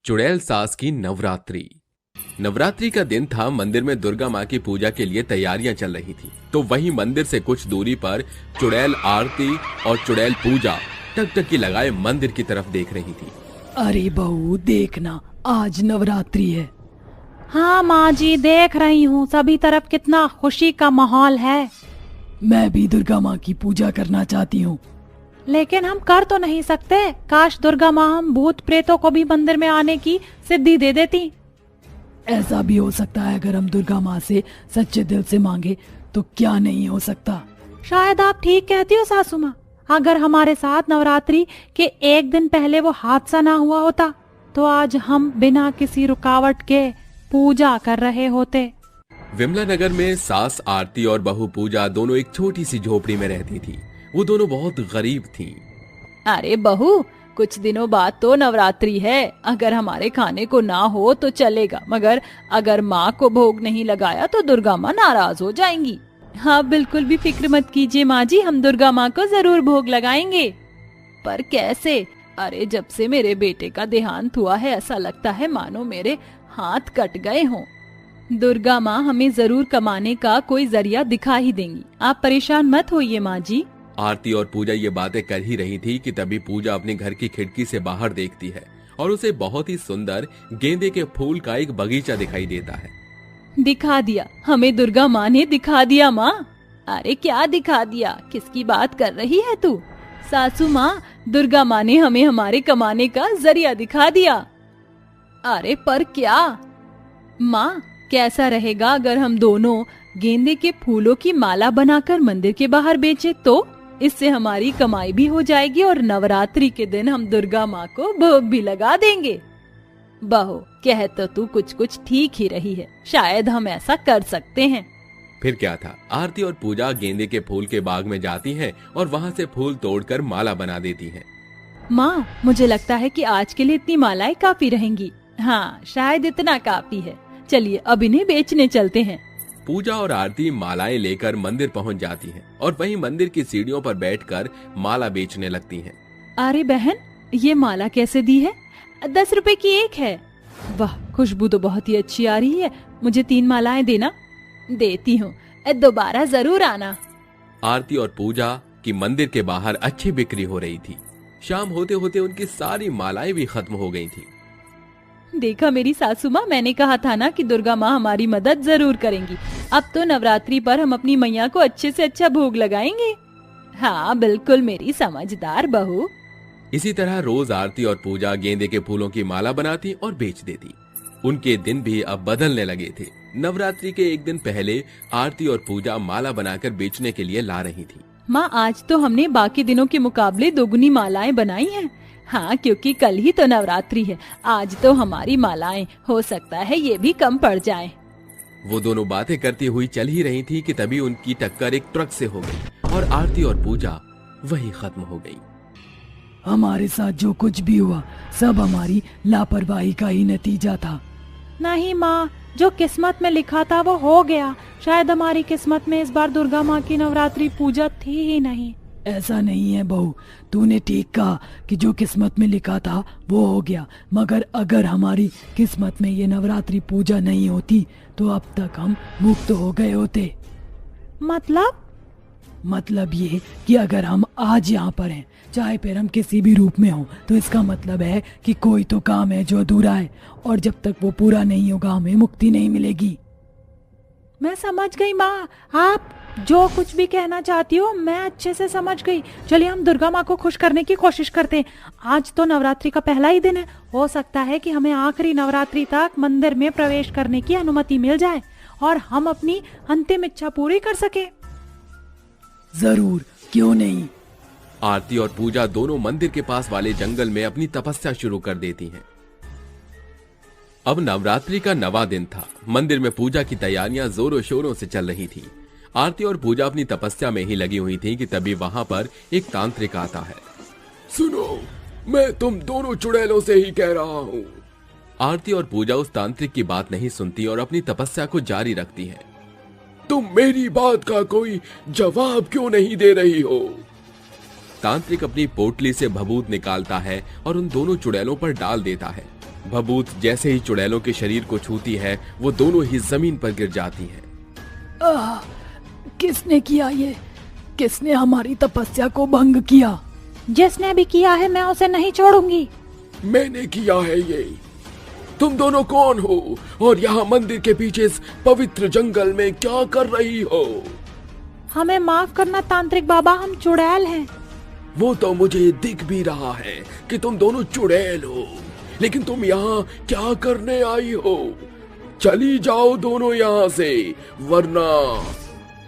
चुड़ैल सास की नवरात्रि। नवरात्रि का दिन था। मंदिर में दुर्गा माँ की पूजा के लिए तैयारियां चल रही थी। तो वहीं मंदिर से कुछ दूरी पर चुड़ैल आरती और चुड़ैल पूजा टकटकी लगाए मंदिर की तरफ देख रही थी। अरे बहू देखना, आज नवरात्रि है। हाँ माँ जी, देख रही हूँ, सभी तरफ कितना खुशी का माहौल है। मैं भी दुर्गा माँ की पूजा करना चाहती हूँ, लेकिन हम कर तो नहीं सकते। काश दुर्गा माँ हम भूत प्रेतों को भी मंदिर में आने की सिद्धि दे देती। ऐसा भी हो सकता है, अगर हम दुर्गा माँ से सच्चे दिल से मांगे तो क्या नहीं हो सकता। शायद आप ठीक कहती हो सासू माँ। अगर हमारे साथ नवरात्रि के एक दिन पहले वो हादसा ना हुआ होता तो आज हम बिना किसी रुकावट के पूजा कर रहे होते। विमला नगर में सास आरती और बहू पूजा दोनों एक छोटी सी झोपड़ी में रहती थी। वो दोनों बहुत गरीब थीं। अरे बहू, कुछ दिनों बाद तो नवरात्रि है। अगर हमारे खाने को ना हो तो चलेगा, मगर अगर माँ को भोग नहीं लगाया तो दुर्गा माँ नाराज हो जाएंगी। हाँ, बिल्कुल भी फिक्र मत कीजिए माँ जी, हम दुर्गा माँ को जरूर भोग लगाएंगे। पर कैसे? अरे जब से मेरे बेटे का देहांत हुआ है, ऐसा लगता है मानो मेरे हाथ कट गए हों। दुर्गा माँ हमें जरूर कमाने का कोई जरिया दिखा ही देंगी, आप परेशान मत होइए माँ जी। आरती और पूजा ये बातें कर ही रही थी कि तभी पूजा अपने घर की खिड़की से बाहर देखती है और उसे बहुत ही सुंदर गेंदे के फूल का एक बगीचा दिखाई देता है। दिखा दिया हमें, दुर्गा माँ ने दिखा दिया माँ। अरे क्या दिखा दिया, किसकी बात कर रही है तू? सासू माँ, दुर्गा माँ ने हमें हमारे कमाने का जरिया दिखा दिया। अरे पर क्या? माँ, कैसा रहेगा अगर हम दोनों गेंदे के फूलों की माला बनाकर मंदिर के बाहर बेचे? तो इससे हमारी कमाई भी हो जाएगी और नवरात्रि के दिन हम दुर्गा माँ को भोग भी लगा देंगे। बहू, कह तो तू कुछ कुछ ठीक ही रही है, शायद हम ऐसा कर सकते हैं। फिर क्या था, आरती और पूजा गेंदे के फूल के बाग में जाती हैं और वहाँ से फूल तोड़कर माला बना देती हैं। माँ, मुझे लगता है कि आज के लिए इतनी मालाएं काफी रहेंगी। हाँ, शायद इतना काफी है। चलिए अब इन्हें बेचने चलते हैं। पूजा और आरती मालाएं लेकर मंदिर पहुंच जाती हैं और वहीं मंदिर की सीढ़ियों पर बैठकर माला बेचने लगती हैं। अरे बहन, ये माला कैसे दी है? 10 रुपए की एक है। वाह, खुशबू तो बहुत ही अच्छी आ रही है। मुझे 3 मालाएं देना। देती हूँ, दोबारा जरूर आना। आरती और पूजा की मंदिर के बाहर अच्छी बिक्री हो रही थी। शाम होते होते उनकी सारी मालाएं भी खत्म हो गई थी। देखा मेरी सासू माँ, मैंने कहा था ना कि दुर्गा माँ हमारी मदद जरूर करेंगी। अब तो नवरात्रि पर हम अपनी मैया को अच्छे से अच्छा भोग लगाएंगे। हाँ बिल्कुल, मेरी समझदार बहू। इसी तरह रोज आरती और पूजा गेंदे के फूलों की माला बनाती और बेच देती। उनके दिन भी अब बदलने लगे थे। नवरात्रि के एक दिन पहले आरती और पूजा माला बनाकर बेचने के लिए ला रही थी। माँ, आज तो हमने बाकी दिनों के मुकाबले दोगुनी मालाएं बनाई हैं। हाँ, क्योंकि कल ही तो नवरात्रि है। आज तो हमारी मालाएं, हो सकता है ये भी कम पड़ जाएं। वो दोनों बातें करती हुई चल ही रही थी कि तभी उनकी टक्कर एक ट्रक से हो गई और आरती और पूजा वही खत्म हो गई। हमारे साथ जो कुछ भी हुआ सब हमारी लापरवाही का ही नतीजा था। नहीं माँ, जो किस्मत में लिखा था वो हो गया। शायद हमारी किस्मत में इस बार दुर्गा माँ की नवरात्रि पूजा थी ही नहीं। ऐसा नहीं है बहू, तूने ठीक कहा कि जो किस्मत में लिखा था वो हो गया, मगर अगर हमारी किस्मत में ये नवरात्रि पूजा नहीं होती तो अब तक हम मुक्त हो गए होते। मतलब ये कि अगर हम आज यहाँ पर हैं, चाहे फिर हम किसी भी रूप में हों, तो इसका मतलब है कि कोई तो काम है जो अधूरा है और जब तक वो पूरा नहीं होगा हमें मुक्ति नहीं मिलेगी। मैं समझ गई माँ, आप जो कुछ भी कहना चाहती हो मैं अच्छे से समझ गई। चलिए हम दुर्गा माँ को खुश करने की कोशिश करते हैं। आज तो नवरात्रि का पहला ही दिन है, हो सकता है कि हमें आखिरी नवरात्रि तक मंदिर में प्रवेश करने की अनुमति मिल जाए और हम अपनी अंतिम इच्छा पूरी कर सके। जरूर, क्यों नहीं। आरती और पूजा दोनों मंदिर के पास वाले जंगल में अपनी तपस्या शुरू कर देती हैं। अब नवरात्रि का 9वां दिन था। मंदिर में पूजा की तैयारियां जोरों शोरों से चल रही थी। आरती और पूजा अपनी तपस्या में ही लगी हुई थी कि तभी वहां पर एक तांत्रिक आता है। सुनो, मैं तुम दोनों चुड़ैलों से ही कह रहा हूँ। आरती और पूजा उस तांत्रिक की बात नहीं सुनती और अपनी तपस्या को जारी रखती है। तुम मेरी बात का कोई जवाब क्यों नहीं दे रही हो? तांत्रिक अपनी पोटली से भभूत निकालता है और उन दोनों चुड़ैलों पर डाल देता है। भभूत जैसे ही चुड़ैलों के शरीर को छूती है वो दोनों ही जमीन पर गिर जाती हैं। किसने किया ये? किसने हमारी तपस्या को भंग किया? जिसने भी किया है मैं उसे नहीं छोड़ूंगी। मैंने किया है ये। तुम दोनों कौन हो और यहाँ मंदिर के पीछे इस पवित्र जंगल में क्या कर रही हो? हमें माफ करना तांत्रिक बाबा, हम चुड़ैल हैं। वो तो मुझे दिख भी रहा है कि तुम दोनों चुड़ैल हो, लेकिन तुम यहाँ क्या करने आई हो? चली जाओ दोनों यहाँ से, वरना।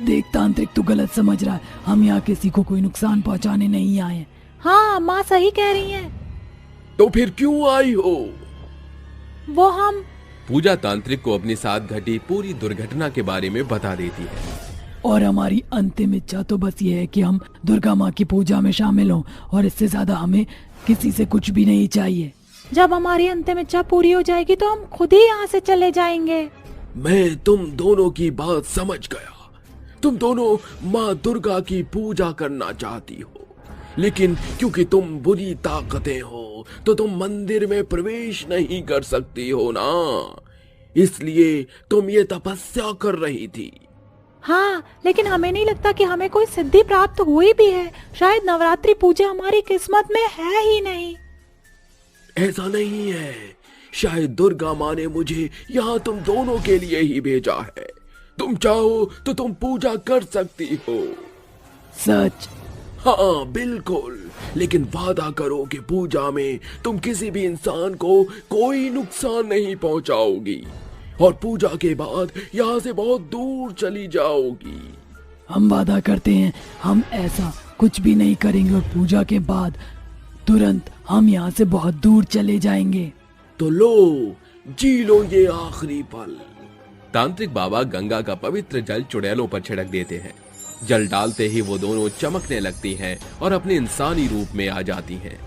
देख तांत्रिक, तू गलत समझ रहा है। हम यहाँ किसी को कोई नुकसान पहुँचाने नहीं आए। हाँ माँ सही कह रही है। तो फिर क्यों आई हो? वो हम। पूजा तांत्रिक को अपने साथ घटी पूरी दुर्घटना के बारे में बता देती है। और हमारी अंतिम इच्छा तो बस ये है कि हम दुर्गा माँ की पूजा में शामिल हों, और इससे ज्यादा हमें किसी से कुछ भी नहीं चाहिए। जब हमारी अंतिम इच्छा पूरी हो जाएगी तो हम खुद ही यहाँ से चले जाएंगे। मैं तुम दोनों की बात समझ गया। तुम दोनों माँ दुर्गा की पूजा करना चाहती हो, लेकिन क्योंकि तुम बुरी ताकतें हो तो तुम मंदिर में प्रवेश नहीं कर सकती हो ना, इसलिए तुम ये तपस्या कर रही थी। हाँ, लेकिन हमें नहीं लगता कि हमें कोई सिद्धि प्राप्त हुई भी है। शायद नवरात्रि पूजा हमारी किस्मत में है ही नहीं। ऐसा नहीं है, शायद दुर्गा माँ ने मुझे यहाँ तुम दोनों के लिए ही भेजा है। तुम चाहो तो तुम पूजा कर सकती हो। सच? हाँ बिल्कुल, लेकिन वादा करो कि पूजा में तुम किसी भी इंसान को कोई नुकसान नहीं पहुंचाओगी, और पूजा के बाद यहाँ से बहुत दूर चली जाओगी। हम वादा करते हैं, हम ऐसा कुछ भी नहीं करेंगे, और पूजा के बाद तुरंत हम यहाँ से बहुत दूर चले जाएंगे। तो लो, जी लो ये आखिरी पल। तांत्रिक बाबा गंगा का पवित्र जल चुड़ैलों पर छिड़क देते हैं। जल डालते ही वो दोनों चमकने लगती हैं और अपने इंसानी रूप में आ जाती हैं।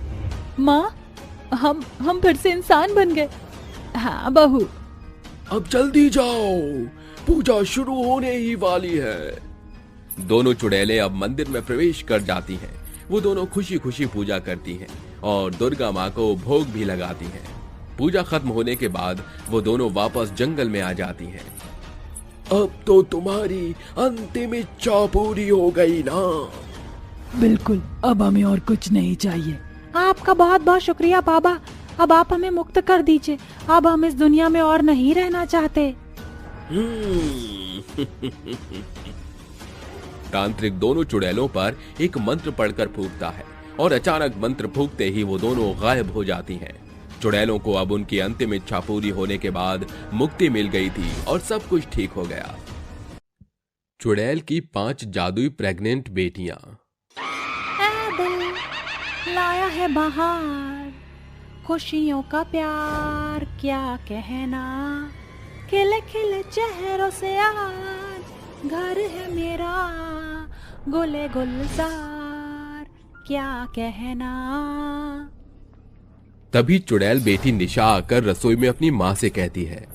माँ, हम फिर से इंसान बन गए। हाँ बहू। अब जल्दी जाओ, पूजा शुरू होने ही वाली है। दोनों चुड़ैलें अब मंदिर में प्रवेश कर जाती हैं। वो दोनों खुशी खुशी पूजा करती हैं और दुर्गा माँ को भोग भी लगाती हैं। पूजा खत्म होने के बाद वो दोनों वापस जंगल में आ जाती हैं। अब तो तुम्हारी अंतिम इच्छा पूरी हो गई ना? बिल्कुल, अब हमें और कुछ नहीं चाहिए। आपका बहुत बहुत शुक्रिया बाबा, अब आप हमें मुक्त कर दीजिए। अब हम इस दुनिया में और नहीं रहना चाहते। तांत्रिक दोनों चुड़ैलों पर एक मंत्र पढ़कर फूंकता है और अचानक मंत्र फूंकते ही वो दोनों गायब हो जाती हैं। चुड़ैलों को अब उनकी अंतिम इच्छा पूरी होने के बाद मुक्ति मिल गई थी और सब कुछ ठीक हो गया। चुड़ैल की 5 जादुई प्रेग्नेंट बेटियां। लाया है बाहर खुशियों का प्यार, क्या कहना, खिले खिले चेहरों से आज घर है मेरा गुले गुलजार, क्या कहना। तभी चुड़ैल बेटी निशा आकर रसोई में अपनी माँ से कहती है,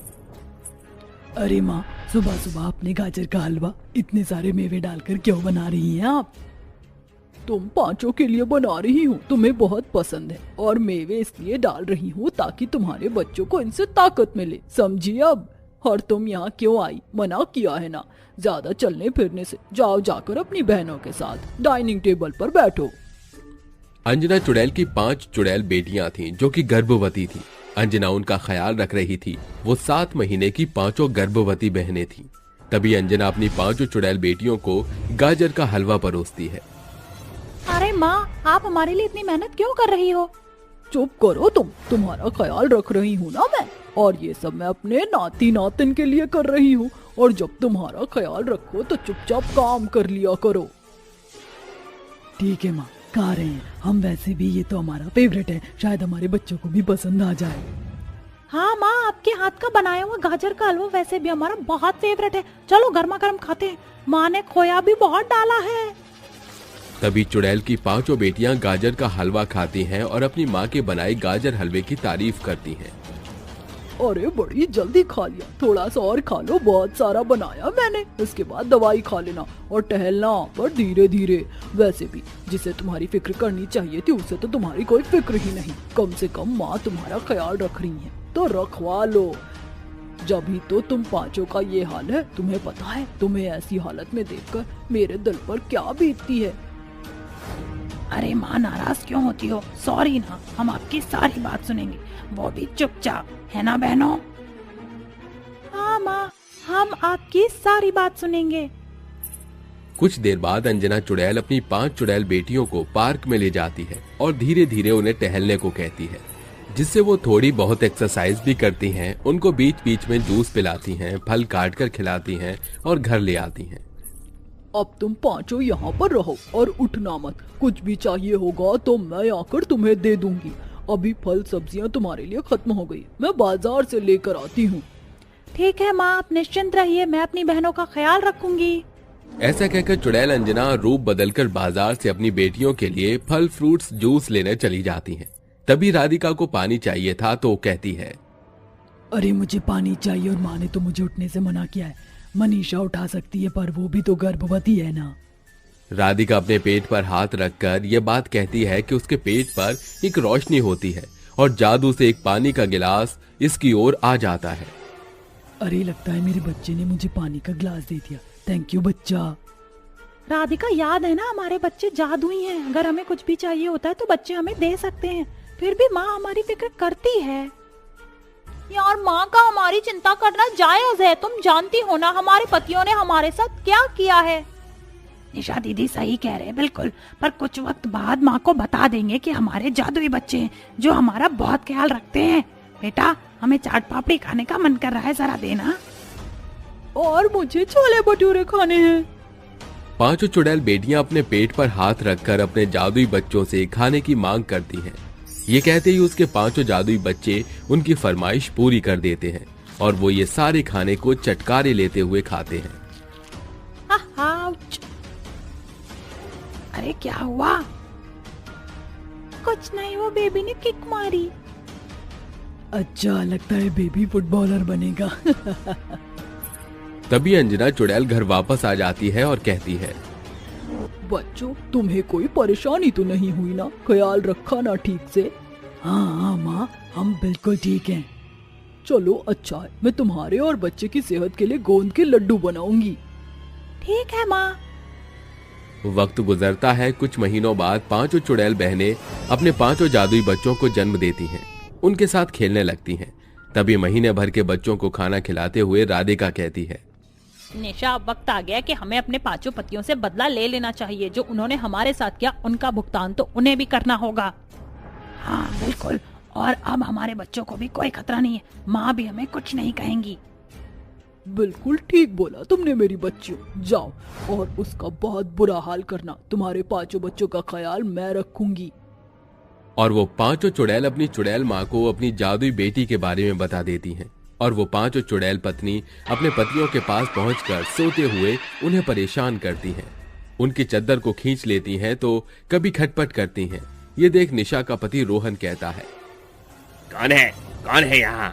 अरे माँ, सुबह सुबह अपने गाजर का हलवा इतने सारे मेवे डालकर क्यों बना रही हैं आप? तुम 5 के लिए बना रही हूँ, तुम्हें बहुत पसंद है, और मेवे इसलिए डाल रही हूँ ताकि तुम्हारे बच्चों को इनसे ताकत मिले, समझी अब? और तुम यहाँ क्यों आई? मना किया है ना, ज्यादा चलने फिरने से। जाओ जाकर अपनी बहनों के साथ डाइनिंग टेबल पर बैठो। अंजना चुड़ैल की 5 चुड़ैल बेटियां थीं जो कि गर्भवती थी। अंजना उनका ख्याल रख रही थी। वो 7 महीने की 5 गर्भवती बहनें थीं। तभी अंजना अपनी 5 चुड़ैल बेटियों को गाजर का हलवा परोसती है। अरे माँ, आप हमारे लिए इतनी मेहनत क्यों कर रही हो? चुप करो तुम, तुम्हारा ख्याल रख रही हूँ ना मैं, और ये सब मैं अपने नाती नातिन के लिए कर रही हूँ। और जब तुम्हारा ख्याल रखो तो चुपचाप काम कर लिया करो। ठीक है माँ, खा रहे हैं हम, वैसे भी ये तो हमारा फेवरेट है, शायद हमारे बच्चों को भी पसंद आ जाए। हाँ माँ, आपके हाथ का बनाया हुआ गाजर का हलवा वैसे भी हमारा बहुत फेवरेट है। चलो गर्मा गर्म खाते हैं, माँ ने खोया भी बहुत डाला है। तभी चुड़ैल की 5 बेटियां गाजर का हलवा खाती हैं और अपनी माँ के बनाए गाजर हलवे की तारीफ करती हैं। अरे बड़ी जल्दी खा लिया, थोड़ा सा और खा लो, बहुत सारा बनाया मैंने। इसके बाद दवाई खा लेना और टहलना, पर धीरे धीरे। वैसे भी जिसे तुम्हारी फिक्र करनी चाहिए थी उसे तो तुम्हारी कोई फिक्र ही नहीं। कम से कम माँ तुम्हारा ख्याल रख रही है। तो रखवा लो। जब ही तो तुम पांचों का ये हाल है। तुम्हें पता है तुम्हें ऐसी हालत में देखकर मेरे दिल पर क्या बीतती है। अरे माँ, नाराज क्यों होती हो? सॉरी ना, हम आपकी सारी बात सुनेंगे, वो भी चुपचाप, है ना बहनों? हाँ माँ, हम आपकी सारी बात सुनेंगे। कुछ देर बाद अंजना चुड़ैल अपनी 5 चुड़ैल बेटियों को पार्क में ले जाती है और धीरे धीरे उन्हें टहलने को कहती है, जिससे वो थोड़ी बहुत एक्सरसाइज भी करती हैं। उनको बीच बीच में जूस पिलाती हैं, फल काट कर खिलाती हैं और घर ले आती हैं। अब तुम पांचों यहाँ पर रहो और उठना मत। कुछ भी चाहिए होगा तो मैं आकर तुम्हें दे दूंगी। अभी फल सब्जियाँ तुम्हारे लिए खत्म हो गई, मैं बाजार से लेकर आती हूँ। ठीक है माँ, आप निश्चिंत रहिए, मैं अपनी बहनों का ख्याल रखूंगी। ऐसा कहकर चुड़ैल अंजना रूप बदलकर बाजार से अपनी बेटियों के लिए फल फ्रूट्स जूस लेने चली जाती हैं। तभी राधिका को पानी चाहिए था तो वो कहती है, अरे मुझे पानी चाहिए और माँ ने तो मुझे उठने से मना किया है। मनीषा उठा सकती है पर वो भी तो गर्भवती है ना। राधिका अपने पेट पर हाथ रखकर यह बात कहती है कि उसके पेट पर एक रोशनी होती है और जादू से एक पानी का गिलास इसकी ओर आ जाता है। अरे लगता है मेरे बच्चे ने मुझे पानी का गिलास दे दिया। थैंक यू बच्चा। राधिका, याद है ना, हमारे बच्चे जादुई हैं। अगर हमें कुछ भी चाहिए होता है तो बच्चे हमें दे सकते हैं। फिर भी माँ हमारी फिक्र करती है। यार, माँ का हमारी चिंता करना जायज है। तुम जानती हो ना हमारे पतियों ने हमारे साथ क्या किया है। निशा दीदी सही कह रहे हैं, बिल्कुल। पर कुछ वक्त बाद माँ को बता देंगे कि हमारे जादुई बच्चे हैं जो हमारा बहुत ख्याल रखते हैं। बेटा, हमें चाट पापड़ी खाने का मन कर रहा है, जरा देना। और मुझे छोले भटूरे खाने हैं। 5 चुड़ैल बेटियां अपने पेट पर हाथ रखकर अपने जादुई बच्चों से खाने की मांग करती हैं। ये कहते ही उसके 5 जादुई बच्चे उनकी फरमाइश पूरी कर देते हैं और वो ये सारे खाने को चटकारे लेते हुए खाते हैं। अरे क्या हुआ? कुछ नहीं, वो बेबी ने किक मारी। अच्छा, लगता है बेबी फुटबॉलर बनेगा। तभी अंजना चुड़ैल घर वापस आ जाती है और कहती है, बच्चों, तुम्हें कोई परेशानी तो नहीं हुई ना? ख्याल रखा ना ठीक से? हाँ माँ, हम बिल्कुल ठीक हैं। चलो अच्छा है, मैं तुम्हारे और बच्चे की सेहत के लिए गोंद के लड्डू बनाऊंगी। ठीक है माँ। वक्त गुजरता है। कुछ महीनों बाद 5 चुड़ैल बहनें अपने 5 जादुई बच्चों को जन्म देती हैं। उनके साथ खेलने लगती हैं। तभी महीने भर के बच्चों को खाना खिलाते हुए राधिका कहती है, निशा, अब वक्त आ गया कि हमें अपने 5 पतियों से बदला ले लेना चाहिए। जो उन्होंने हमारे साथ किया उनका भुगतान तो उन्हें भी करना होगा। हाँ बिल्कुल, और अब हमारे बच्चों को भी कोई खतरा नहीं है। माँ भी हमें कुछ नहीं कहेंगी। बिल्कुल ठीक बोला तुमने मेरी बच्चियों। जाओ और उसका बहुत बुरा हाल करना। तुम्हारे 5 बच्चों का ख्याल मैं रखूंगी। और वो 5 चुड़ैल अपनी चुड़ैल माँ को अपनी जादुई बेटी के बारे में बता देती हैं। और वो 5 चुड़ैल पत्नी अपने पतियों के पास पहुंचकर सोते हुए उन्हें परेशान करती हैं। उनकी चद्दर को खींच लेती हैं तो कभी खटपट करती हैं। ये देख निशा का पति रोहन कहता है, कौन है यहाँ?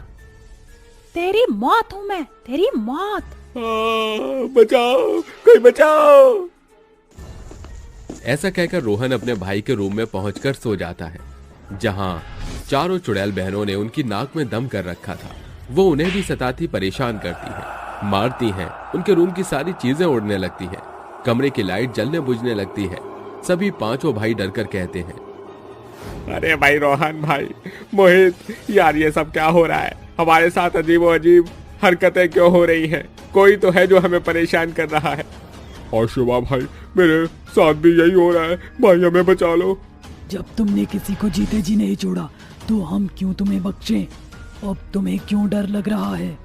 तेरी मौत हूँ मैं, तेरी मौत। बचाओ, कोई बचाओ। ऐसा कहकर रोहन अपने भाई के रूम में पहुंचकर सो जाता है, जहां 4 चुड़ैल बहनों ने उनकी नाक में दम कर रखा था। वो उन्हें भी सताती परेशान करती हैं, मारती हैं। उनके रूम की सारी चीजें उड़ने लगती हैं। कमरे की लाइट जलने बुझने लगती है। सभी 5 भाई डरकर कहते हैं, अरे भाई रोहन भाई, मोहित, यार ये सब क्या हो रहा है? हमारे साथ अजीब अजीब हरकतें क्यों हो रही हैं? कोई तो है जो हमें परेशान कर रहा है। और शिवा भाई, मेरे साथ भी यही हो रहा है। भाई हमें बचा लो। जब तुमने किसी को जीते जी नहीं छोड़ा तो हम क्यों तुम्हें बख्शें? अब तुम्हें क्यों डर लग रहा है?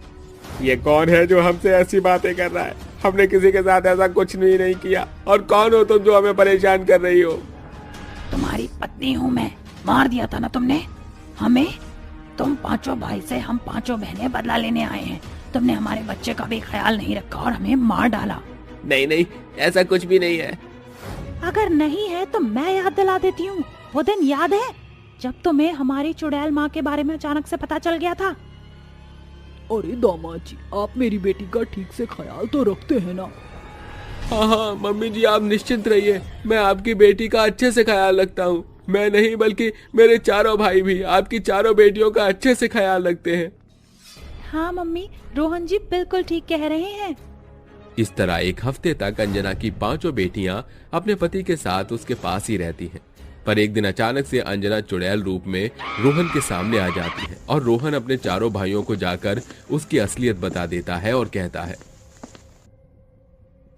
ये कौन है जो हमसे ऐसी बातें कर रहा है? हमने किसी के साथ ऐसा कुछ नहीं किया। और कौन हो तुम जो हमें परेशान कर रही हो? तुम्हारी पत्नी हूँ मैं। मार दिया था ना तुमने हमें। तुम 5 भाई से हम 5 बहनें बदला लेने आए हैं। तुमने हमारे बच्चे का भी ख्याल नहीं रखा और हमें मार डाला। नहीं, ऐसा कुछ भी नहीं है। अगर नहीं है तो मैं याद दिला देती हूँ। वो दिन याद है जब तुम्हें हमारी चुड़ैल माँ के बारे में अचानक से पता चल गया था? अरे दामाद जी, आप मेरी बेटी का ठीक से ख्याल तो रखते हैं ना? हाँ मम्मी जी, आप निश्चिंत रहिए। मैं आपकी बेटी का अच्छे से ख्याल रखता हूँ। मैं नहीं बल्कि मेरे चारों भाई भी आपकी चारों बेटियों का अच्छे से ख्याल रखते हैं। हाँ मम्मी, रोहन जी बिल्कुल ठीक कह रहे हैं। इस तरह एक हफ्ते तक अंजना की पांचों बेटियां अपने पति के साथ उसके पास ही रहती हैं। पर एक दिन अचानक से अंजना चुड़ैल रूप में रोहन के सामने आ जाती है और रोहन अपने चारों भाइयों को जाकर उसकी असलियत बता देता है और कहता है,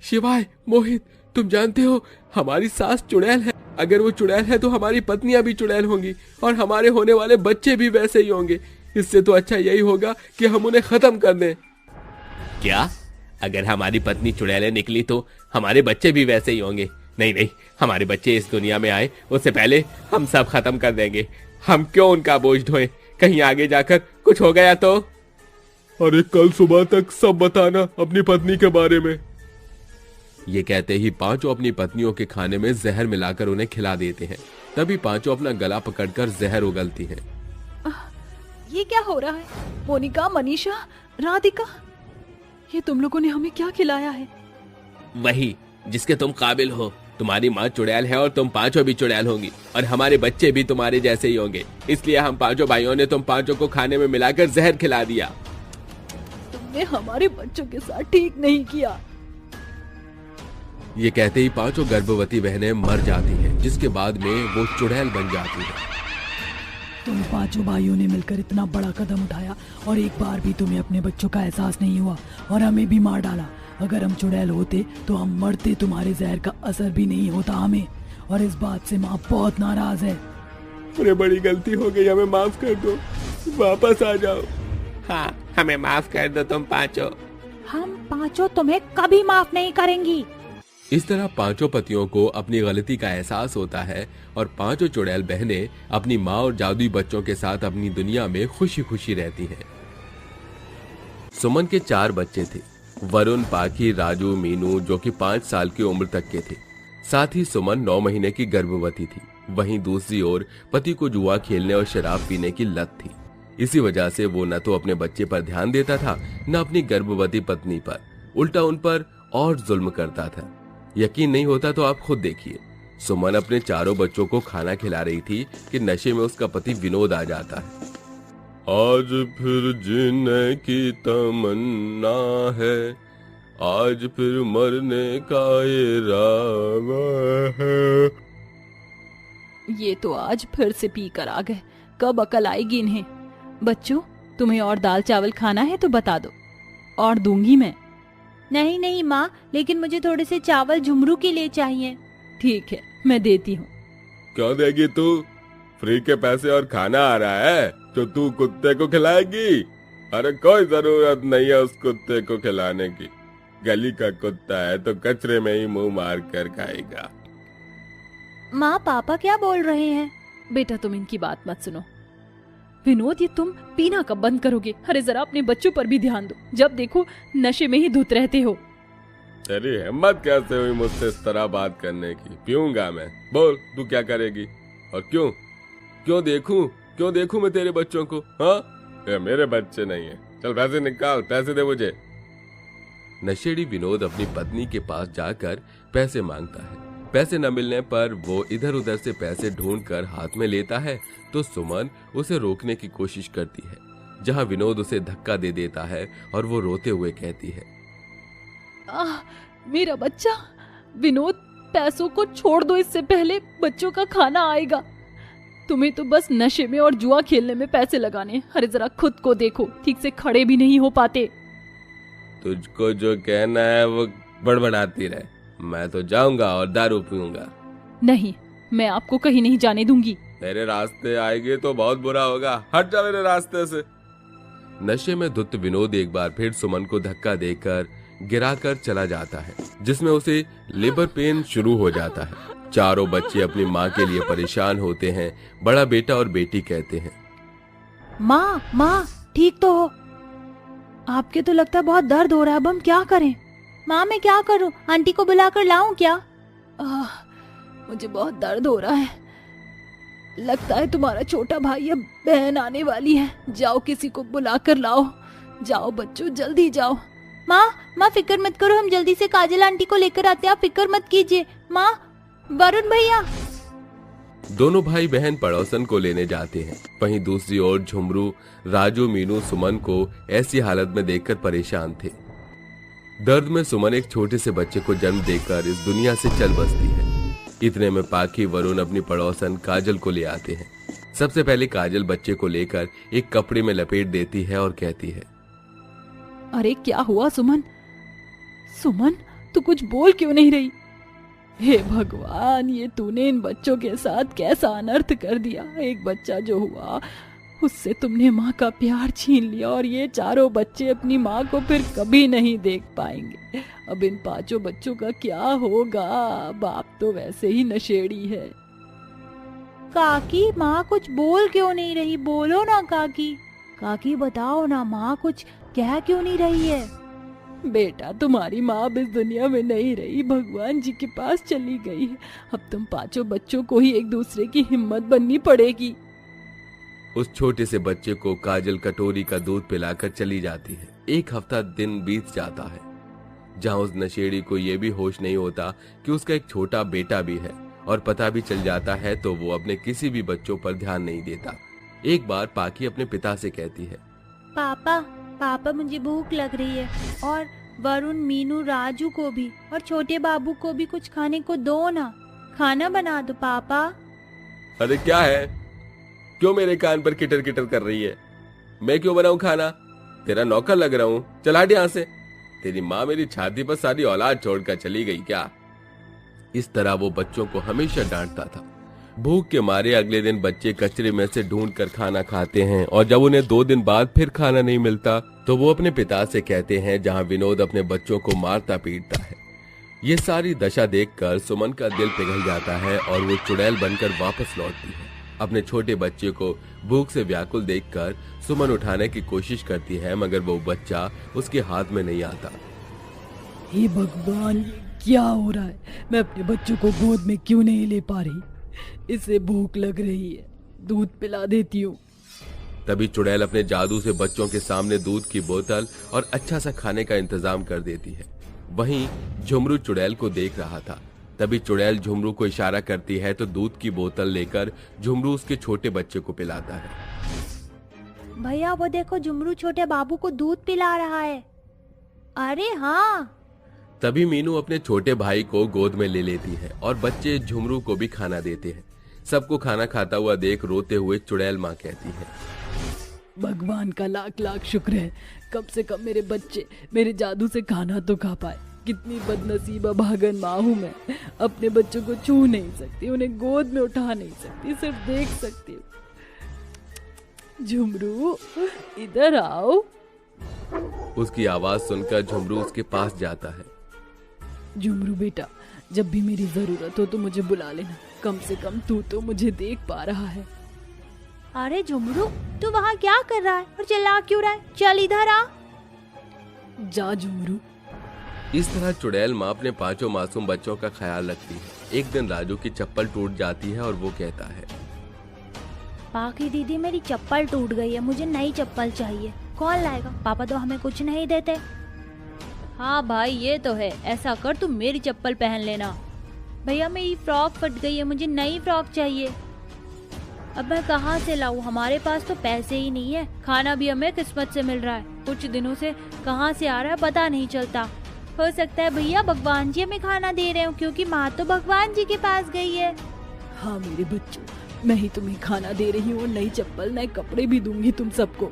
शिवाय, मोहित, तुम जानते हो हमारी सास चुड़ैल है। अगर वो चुड़ैल है तो हमारी पत्नियां भी चुड़ैल होंगी और हमारे होने वाले बच्चे भी वैसे ही होंगे। इससे तो अच्छा यही होगा कि हम उन्हें खत्म कर दें। क्या? अगर हमारी पत्नी चुड़ैलें निकली तो हमारे बच्चे भी वैसे ही होंगे? नहीं नहीं, हमारे बच्चे इस दुनिया में आए उससे पहले हम सब खत्म कर देंगे। हम क्यों उनका बोझ ढोएं? कहीं आगे जाकर कुछ हो गया तो? अरे कल सुबह तक सब बताना अपनी पत्नी के बारे में। ये कहते ही पांचों अपनी पत्नियों के खाने में जहर मिलाकर उन्हें खिला देते हैं। तभी पांचों अपना गला पकड़कर जहर उगलती हैं। ये क्या हो रहा है? मोनिका, मनीषा, राधिका, ये तुम लोगों ने हमें क्या खिलाया है? वही जिसके तुम काबिल हो। तुम्हारी माँ चुड़ैल है और तुम पांचों भी चुड़ैल होंगी और हमारे बच्चे भी तुम्हारे जैसे ही होंगे। इसलिए हम पांचों भाइयों ने तुम पांचों को खाने में मिलाकर जहर खिला दिया। तुमने हमारे बच्चों के साथ ठीक नहीं किया। ये कहते ही पांचों गर्भवती बहनें मर जाती हैं, जिसके बाद में वो चुड़ैल बन जाती है। तुम पांचों भाइयों ने मिलकर इतना बड़ा कदम उठाया और एक बार भी तुम्हें अपने बच्चों का एहसास नहीं हुआ और हमें भी मार डाला। अगर हम चुड़ैल होते तो हम मरते, तुम्हारे जहर का असर भी नहीं होता हमें। और इस बात से माँ बहुत नाराज है। अरे बड़ी गलती हो गई, हमें माफ कर दो, वापस आ जाओ। हाँ, हमें माफ कर दो तुम पांचों। हम पांचों तुम्हें कभी माफ नहीं करेंगी। इस तरह पांचों पतियों को अपनी गलती का एहसास होता है और पांचों चुड़ैल बहनें अपनी माँ और जादुई बच्चों के साथ अपनी दुनिया में खुशी खुशी रहती हैं। सुमन के 4 बच्चे थे, वरुण, पाखी, राजू, मीनू, जो कि 5 साल की उम्र तक के थे। साथ ही सुमन 9 महीने की गर्भवती थी। वहीं दूसरी ओर पति को जुआ खेलने और शराब पीने की लत थी। इसी वजह से वो न तो अपने बच्चे पर ध्यान देता था, न अपनी गर्भवती पत्नी पर, उल्टा उन पर और जुल्म करता था। यकीन नहीं होता तो आप खुद देखिए। सुमन अपने चारों बच्चों को खाना खिला रही थी कि नशे में उसका पति विनोद आ जाता है। आज फिर जीने की तमन्ना है, आज फिर मरने का इरादा है। ये तो आज फिर से पी कर आ गए। कब अकल आएगी इन्हें? बच्चों, तुम्हें और दाल चावल खाना है तो बता दो, और दूंगी मैं। नहीं नहीं माँ, लेकिन मुझे थोड़े से चावल झुमरू के लिए चाहिए। ठीक है, मैं देती हूँ। क्या देगी तू? फ्री के पैसे और खाना आ रहा है जो तू कुत्ते को खिलाएगी? अरे कोई जरूरत नहीं है उस कुत्ते को खिलाने की। गली का कुत्ता है तो कचरे में ही मुंह मार कर खाएगा। माँ, पापा क्या बोल रहे हैं? बेटा, तुम इनकी बात मत सुनो। विनोद, ये तुम पीना कब बंद करोगे? अरे जरा अपने बच्चों पर भी ध्यान दो। जब देखो नशे में ही धुत रहते हो। तेरी हिम्मत कैसे हुई मुझसे इस तरह बात करने की? पीऊंगा मैं। बोल, तू क्या करेगी? और क्यों क्यों देखूं मैं तेरे बच्चों को? हाँ, ये मेरे बच्चे नहीं है। चल पैसे निकाल, पैसे दे मुझे। नशेड़ी विनोद अपनी पत्नी के पास जाकर पैसे मांगता है। पैसे न मिलने पर वो इधर उधर से पैसे ढूंढकर हाथ में लेता है तो सुमन उसे रोकने की कोशिश करती है, जहां विनोद उसे धक्का दे देता है और वो रोते हुए कहती है, मेरा बच्चा। विनोद, पैसों को छोड़ दो, इससे पहले बच्चों का खाना आएगा। तुम्हें तो बस नशे में और जुआ खेलने में पैसे लगाने। अरे जरा खुद को देखो, ठीक से खड़े भी नहीं हो पाते। तुझको जो कहना है वो बड़बड़ाती रहे। मैं तो जाऊंगा और दारू पीऊंगा। नहीं, मैं आपको कहीं नहीं जाने दूंगी। मेरे रास्ते आएगी तो बहुत बुरा होगा। हट जा मेरे रास्ते से। नशे में धुत विनोद एक बार फिर सुमन को धक्का देकर गिराकर चला जाता है, जिसमें उसे लेबर पेन शुरू हो जाता है। चारों बच्चे अपनी माँ के लिए परेशान होते हैं। बड़ा बेटा और बेटी कहते हैं, माँ ठीक तो हो? आपके तो लगता है बहुत दर्द हो रहा है। अब हम क्या करें? माँ, मैं क्या करूं? आंटी को बुलाकर लाऊं क्या? मुझे बहुत दर्द हो रहा है। लगता है तुम्हारा छोटा भाई अब बहन आने वाली है। जाओ, किसी को बुलाकर लाओ। जाओ बच्चों, जल्दी जाओ। माँ फिक्र मत करो, हम जल्दी से काजल आंटी को लेकर आते हैं। आप फिक्र मत कीजिए। माँ, वरुण भैया। दोनों भाई बहन पड़ोसन को लेने जाते हैं। वहीं दूसरी ओर झुमरू, राजू, मीनू सुमन को ऐसी हालत में देखकर परेशान थे। दर्द में सुमन एक छोटे से बच्चे को जन्म देकर इस दुनिया से चल बसती है। इतने में पाखी, वरुण अपनी पड़ोसन काजल को ले आते हैं। सबसे पहले काजल बच्चे को लेकर एक कपड़े में लपेट देती है और कहती है, अरे क्या हुआ सुमन? सुमन, तू कुछ बोल क्यों नहीं रही? हे भगवान, ये तूने इन बच्चों के साथ कैसा अनर्थ कर दिया। एक बच्चा जो हुआ उससे तुमने माँ का प्यार छीन लिया और ये चारों बच्चे अपनी माँ को फिर कभी नहीं देख पाएंगे। अब इन 5 बच्चों का क्या होगा? बाप तो वैसे ही नशेड़ी है। काकी, माँ कुछ बोल क्यों नहीं रही? बोलो ना काकी। काकी बताओ ना, माँ कुछ कह क्यों नहीं रही है? बेटा, तुम्हारी माँ अब इस दुनिया में नहीं रही, भगवान जी के पास चली गई है। अब तुम 5 बच्चों को ही एक दूसरे की हिम्मत बननी पड़ेगी। उस छोटे से बच्चे को काजल कटोरी का दूध पिलाकर चली जाती है। 1 हफ्ता दिन बीत जाता है, जहां उस नशेड़ी को यह भी होश नहीं होता कि उसका एक छोटा बेटा भी है, और पता भी चल जाता है तो वो अपने किसी भी बच्चों पर ध्यान नहीं देता। एक बार पाखी अपने पिता से कहती है, पापा मुझे भूख लग रही है, और वरुण, मीनू, राजू को भी और छोटे बाबू को भी कुछ खाने को दो ना। खाना बना दो पापा। अरे क्या है, क्यों मेरे कान पर किटर किटर कर रही है? मैं क्यों बनाऊं खाना? तेरा नौकर लग रहा हूं, चल हट यहां से। तेरी माँ मेरी छाती पर सारी औलाद छोड़कर चली गई क्या? इस तरह वो बच्चों को हमेशा डांटता था। भूख के मारे अगले दिन बच्चे कचरे में से ढूंढ कर खाना खाते हैं, और जब उन्हें 2 दिन बाद फिर खाना नहीं मिलता तो वो अपने पिता से कहते हैं, जहां विनोद अपने बच्चों को मारता पीटता है। ये सारी दशा देखकर सुमन का दिल पिघल जाता है और वो चुड़ैल बनकर वापस लौटती है। अपने छोटे बच्चे को भूख से व्याकुल देखकर सुमन उठाने की कोशिश करती है, मगर वो बच्चा उसके हाथ में नहीं आता। हे भगवान, ये क्या हो रहा है? मैं अपने बच्चों को गोद में क्यों नहीं ले पा रही? इसे भूख लग रही है, दूध पिला देती हूँ। तभी चुड़ैल अपने जादू से बच्चों के सामने दूध की बोतल और अच्छा सा खाने का इंतजाम कर देती है। वहीं झुमरू चुड़ैल को देख रहा था। तभी चुड़ैल झुमरू को इशारा करती है तो दूध की बोतल लेकर झुमरू उसके छोटे बच्चे को पिलाता है। भैया वो देखो, झुमरू छोटे बाबू को दूध पिला रहा है। अरे हाँ। तभी मीनू अपने छोटे भाई को गोद में ले लेती है और बच्चे झुमरू को भी खाना देते हैं। सबको खाना खाता हुआ देख रोते हुए चुड़ैल माँ कहती है, भगवान का लाख लाख शुक्र है, कम से कम मेरे बच्चे मेरे जादू से खाना तो खा पाए। कितनी बदनसीबा भागन माँ हूँ मैं। अपने बच्चों को छू नहीं सकती, उन्हें गोद में उठा नहीं सकती, सिर्फ देख सकती हूँ। झुमरू, इधर आओ। उसकी आवाज सुनकर झुमरू उसके पास जाता है। झुमरू बेटा, जब भी मेरी जरूरत हो तो मुझे बुला लेना। कम से कम तू तो मुझे देख पा रहा है। अरे झुमरू, तू वहाँ क्या कर रहा है और चिल्ला क्यों रहा है? चल इधर आ। जा झुमरू। इस तरह चुड़ैल माँ अपने 5 मासूम बच्चों का ख्याल रखती है। एक दिन राजू की चप्पल टूट जाती है और वो कहता है, पाखी दीदी, मेरी चप्पल टूट गई है, मुझे नई चप्पल चाहिए। कौन लाएगा? पापा तो हमें कुछ नहीं देते। हाँ भाई, ये तो है। ऐसा कर, तुम मेरी चप्पल पहन लेना। भैया मेरी फ्रॉक फट गई है, मुझे नई फ्रॉक चाहिए। अब मैं कहाँ से लाऊं? हमारे पास तो पैसे ही नहीं है। खाना भी हमें किस्मत से मिल रहा है, कुछ दिनों से कहाँ से आ रहा है पता नहीं चलता। हो सकता है भैया भगवान जी हमें खाना दे रहे हो, क्योंकि माँ तो भगवान जी के पास गई है। हाँ मेरे बच्चों, मैं ही तुम्हें खाना दे रही हूँ, नई चप्पल नए कपड़े भी दूंगी तुम सबको।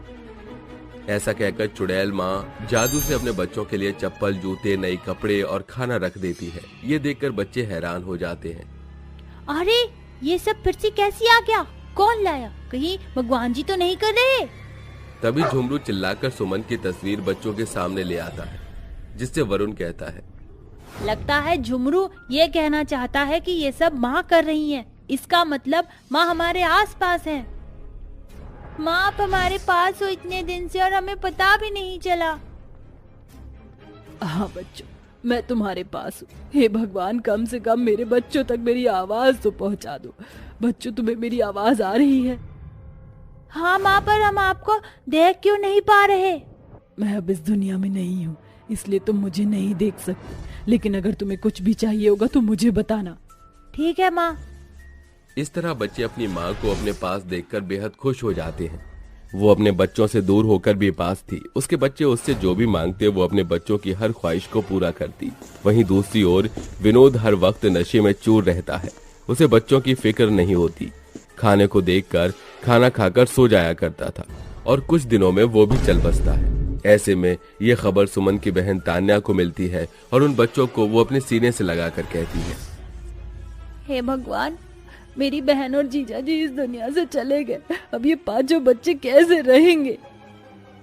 ऐसा कहकर चुड़ैल माँ जादू से अपने बच्चों के लिए चप्पल, जूते, नए कपड़े और खाना रख देती है। ये देखकर बच्चे हैरान हो जाते हैं। अरे ये सब फिर से कैसे आ गया? कौन लाया? कहीं भगवान जी तो नहीं कर रहे? तभी झुमरू चिल्लाकर सुमन की तस्वीर बच्चों के सामने ले आता है, जिससे वरुण कहता है, लगता है झुमरू ये कहना चाहता है कि ये सब माँ कर रही है। इसका मतलब माँ हमारे आसपास है। माँ आप हमारे पास हो इतने दिन से और हमें पता भी नहीं चला। हाँ बच्चों, मैं तुम्हारे पास हूँ। हे भगवान, कम से कम मेरे बच्चों तक मेरी आवाज तो पहुँचा दो। बच्चों, तुम्हें मेरी आवाज आ रही है? हाँ माँ, पर हम आपको देख क्यों नहीं पा रहे? मैं अब इस दुनिया में नहीं हूँ, इसलिए तुम मुझे नहीं देख सकते। लेकिन अगर तुम्हें कुछ भी चाहिए होगा तो मुझे बताना। ठीक है माँ। इस तरह बच्चे अपनी माँ को अपने पास देखकर बेहद खुश हो जाते हैं। वो अपने बच्चों से दूर होकर भी पास थी। उसके बच्चे उससे जो भी मांगते वो अपने बच्चों की हर ख्वाहिश को पूरा करती। वहीं दूसरी ओर विनोद हर वक्त नशे में चूर रहता है। उसे बच्चों की फिक्र नहीं होती। खाने को देखकर खाना खाकर सो जाया करता था और कुछ दिनों में वो भी चल बसता है। ऐसे में ये खबर सुमन की बहन तान्या को मिलती है और उन बच्चों को वो अपने सीने से लगाकर कहती है, हे भगवान, मेरी बहन और जीजा जी इस दुनिया से चले गए। अब ये पांचों बच्चे कैसे रहेंगे?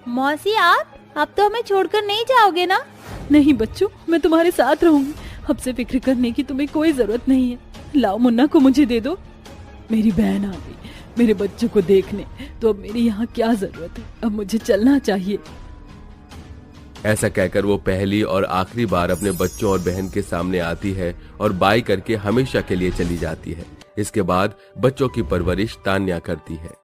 मौसी, आप तो हमें छोड़कर नहीं जाओगे ना? नहीं बच्चों, मैं तुम्हारे साथ रहूंगी। अब से फिक्र करने की तुम्हें कोई जरूरत नहीं है। लाओ मुन्ना को मुझे दे दो। मेरी बहन आ गई मेरे बच्चों को देखने, तो अब मेरी यहाँ क्या जरूरत है? अब मुझे चलना चाहिए। ऐसा कहकर वो पहली और आखिरी बार अपने बच्चों और बहन के सामने आती है और बाय करके हमेशा के लिए चली जाती है। इसके बाद बच्चों की परवरिश तान्या करती है।